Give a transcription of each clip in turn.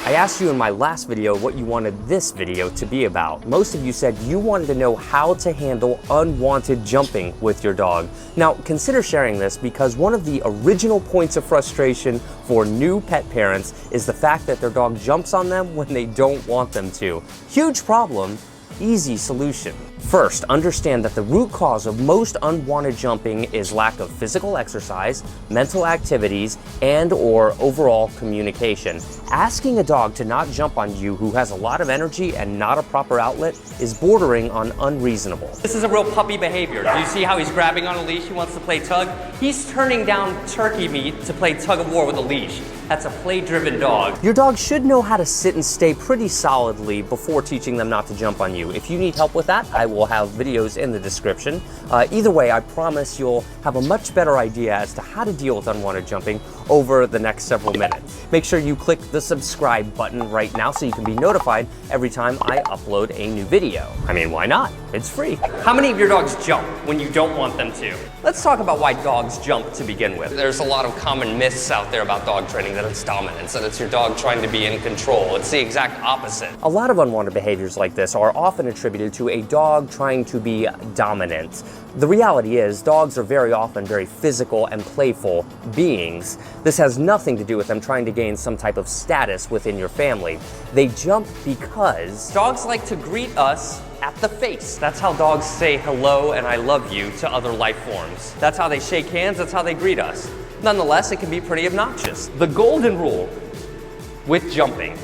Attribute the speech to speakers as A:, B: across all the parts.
A: I asked you in my last video what you wanted this video to be about. Most of you said you wanted to know how to handle unwanted jumping with your dog. Now, consider sharing this because one of the original points of frustration for new pet parents is the fact that their dog jumps on them when they don't want them to. Huge problem, easy solution. First, understand that the root cause of most unwanted jumping is lack of physical exercise, mental activities, and/or overall communication. Asking a dog to not jump on you who has a lot of energy and not a proper outlet is bordering on unreasonable.
B: This is a real puppy behavior. Do you see how he's grabbing on a leash? He wants to play tug. He's turning down turkey meat to play tug of war with a leash. That's a play-driven dog.
A: Your dog should know how to sit and stay pretty solidly before teaching them not to jump on you. If you need help with that, I will have videos in the description. Either way, I promise you'll have a much better idea as to how to deal with unwanted jumping over the next several minutes. Make sure you click the subscribe button right now so you can be notified every time I upload a new video. I mean, why not? It's free.
B: How many of your dogs jump when you don't want them to? Let's talk about why dogs jump to begin with. There's a lot of common myths out there about dog training, that it's dominance, that it's your dog trying to be in control. It's the exact opposite.
A: A lot of unwanted behaviors like this are often attributed to a dog trying to be dominant. The reality is, dogs are very often very physical and playful beings. This has nothing to do with them trying to gain some type of status within your family. They jump because
B: dogs like to greet us at the face. That's how dogs say hello and I love you to other life forms. That's how they shake hands, that's how they greet us. Nonetheless, it can be pretty obnoxious. The golden rule with jumping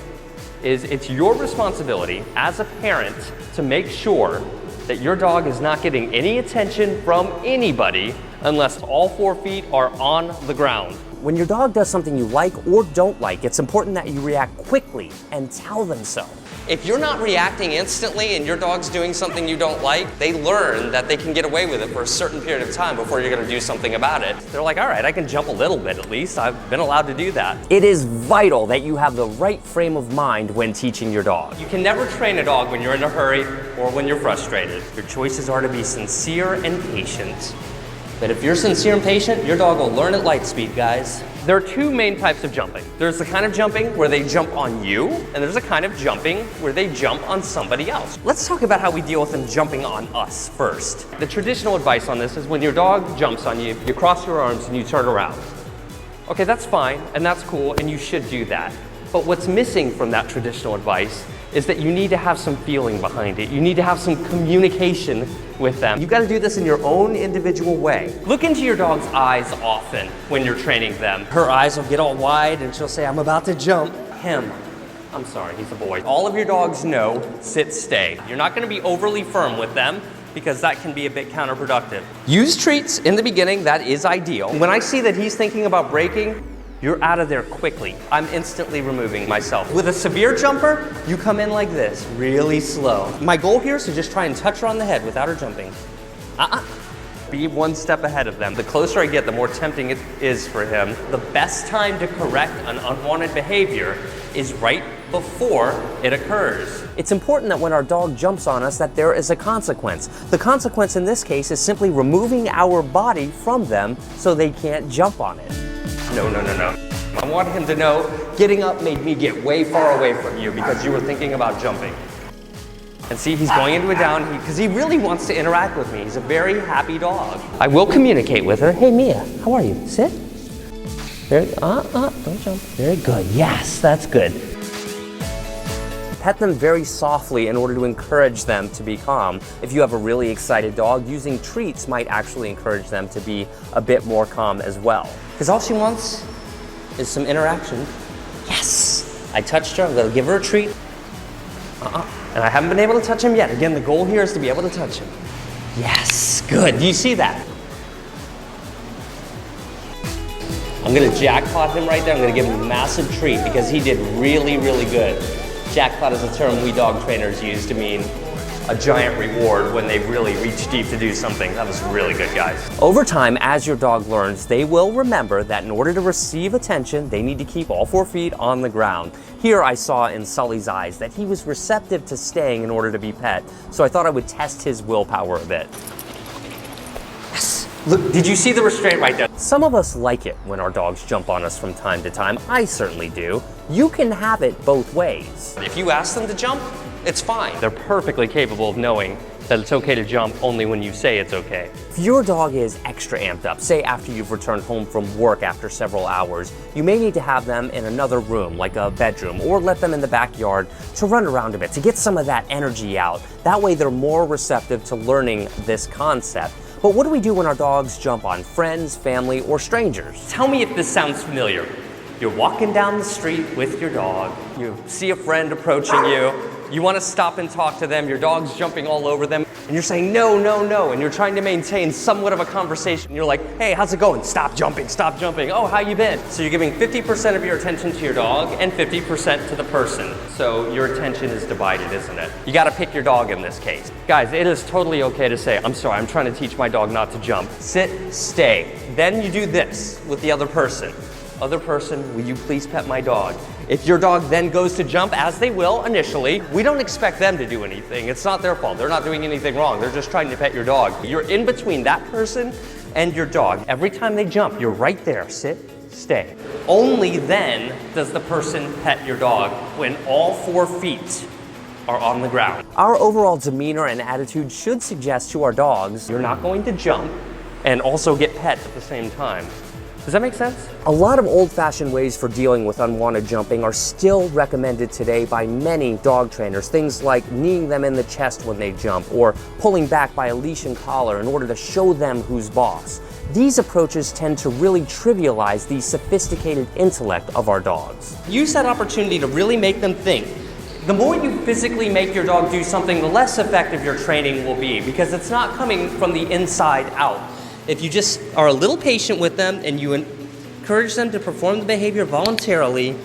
B: is it's your responsibility as a parent to make sure that your dog is not getting any attention from anybody unless all 4 feet are on the ground.
A: When your dog does something you like or don't like, it's important that you react quickly and tell them so.
B: If you're not reacting instantly and your dog's doing something you don't like, they learn that they can get away with it for a certain period of time before you're gonna do something about it. They're like, all right, I can jump a little bit at least. I've been allowed to do that.
A: It is vital that you have the right frame of mind when teaching your dog.
B: You can never train a dog when you're in a hurry or when you're frustrated. Your choices are to be sincere and patient. But if you're sincere and patient, your dog will learn at light speed, guys. There are 2 main types of jumping. There's the kind of jumping where they jump on you, and there's a kind of jumping where they jump on somebody else. Let's talk about how we deal with them jumping on us first. The traditional advice on this is when your dog jumps on you, you cross your arms and you turn around. Okay, that's fine, and that's cool, and you should do that. But what's missing from that traditional advice is that you need to have some feeling behind it. You need to have some communication with them. You gotta do this in your own individual way. Look into your dog's eyes often when you're training them. Her eyes will get all wide and she'll say, I'm about to jump. Him. I'm sorry, he's a boy. All of your dogs know sit, stay. You're not gonna be overly firm with them because that can be a bit counterproductive. Use treats in the beginning, that is ideal. When I see that he's thinking about breaking, you're out of there quickly. I'm instantly removing myself. With a severe jumper, you come in like this, really slow. My goal here is to just try and touch her on the head without her jumping. Be 1 step ahead of them. The closer I get, the more tempting it is for him. The best time to correct an unwanted behavior is right before it occurs.
A: It's important that when our dog jumps on us that there is a consequence. The consequence in this case is simply removing our body from them so they can't jump on it.
B: No. I want him to know getting up made me get way far away from you because you were thinking about jumping. And see, he's going into a down because he really wants to interact with me. He's a very happy dog. I will communicate with her.
A: Hey Mia, how are you? Sit. Very, don't jump. Very good. Yes, that's good. Pet them very softly in order to encourage them to be calm. If you have a really excited dog, using treats might actually encourage them to be a bit more calm as well.
B: Because all she wants is some interaction. Yes! I touched her, I'm gonna give her a treat. And I haven't been able to touch him yet. Again, the goal here is to be able to touch him. Yes, good, do you see that? I'm gonna jackpot him right there. I'm gonna give him a massive treat because he did really, really good. Jackpot is a term we dog trainers use to mean a giant reward when they really reach deep to do something. That was really good, guys.
A: Over time, as your dog learns, they will remember that in order to receive attention, they need to keep all 4 feet on the ground. Here I saw in Sully's eyes that he was receptive to staying in order to be pet, so I thought I would test his willpower a bit. Yes,
B: Look, did you see the restraint right there?
A: Some of us like it when our dogs jump on us from time to time. I certainly do. You can have it both ways.
B: If you ask them to jump, it's fine. They're perfectly capable of knowing that it's okay to jump only when you say it's okay.
A: If your dog is extra amped up, say after you've returned home from work after several hours, you may need to have them in another room, like a bedroom, or let them in the backyard to run around a bit, to get some of that energy out. That way they're more receptive to learning this concept. But what do we do when our dogs jump on friends, family, or strangers?
B: Tell me if this sounds familiar. You're walking down the street with your dog. You see a friend approaching you. You want to stop and talk to them. Your dog's jumping all over them. And you're saying, no, no, no. And you're trying to maintain somewhat of a conversation. You're like, hey, how's it going? Stop jumping, stop jumping. Oh, how you been? So you're giving 50% of your attention to your dog and 50% to the person. So your attention is divided, isn't it? You got to pick your dog in this case. Guys, it is totally okay to say, I'm sorry, I'm trying to teach my dog not to jump. Sit, stay. Then you do this with the other person. Other person, will you please pet my dog? If your dog then goes to jump, as they will initially, we don't expect them to do anything. It's not their fault. They're not doing anything wrong. They're just trying to pet your dog. You're in between that person and your dog. Every time they jump, you're right there. Sit, stay. Only then does the person pet your dog, when all 4 feet are on the ground.
A: Our overall demeanor and attitude should suggest to our dogs,
B: You're not going to jump and also get pet at the same time. Does that make sense?
A: a lot of old-fashioned ways for dealing with unwanted jumping are still recommended today by many dog trainers. Things like kneeing them in the chest when they jump, or pulling back by a leash and collar in order to show them who's boss. These approaches tend to really trivialize the sophisticated intellect of our dogs.
B: Use that opportunity to really make them think. The more you physically make your dog do something, the less effective your training will be, because it's not coming from the inside out. If you just are a little patient with them and you encourage them to perform the behavior voluntarily,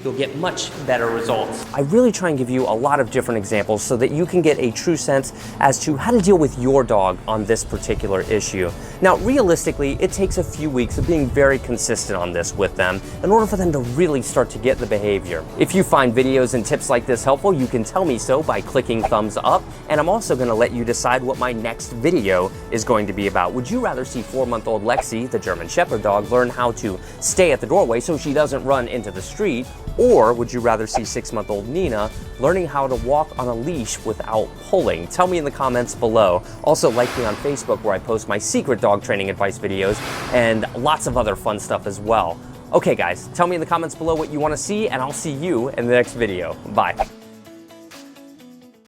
B: you'll get much better results.
A: I really try and give you a lot of different examples so that you can get a true sense as to how to deal with your dog on this particular issue. Now, realistically, it takes a few weeks of being very consistent on this with them in order for them to really start to get the behavior. If you find videos and tips like this helpful, you can tell me so by clicking thumbs up, and I'm also going to let you decide what my next video is going to be about. Would you rather see 4-month-old Lexi, the German Shepherd dog, learn how to stay at the doorway so she doesn't run into the street? Or would you rather see 6-month-old Nina learning how to walk on a leash without pulling? Tell me in the comments below. Also, like me on Facebook, where I post my secret dog training advice videos and lots of other fun stuff as well. Okay guys, tell me in the comments below what you want to see, and I'll see you in the next video. Bye.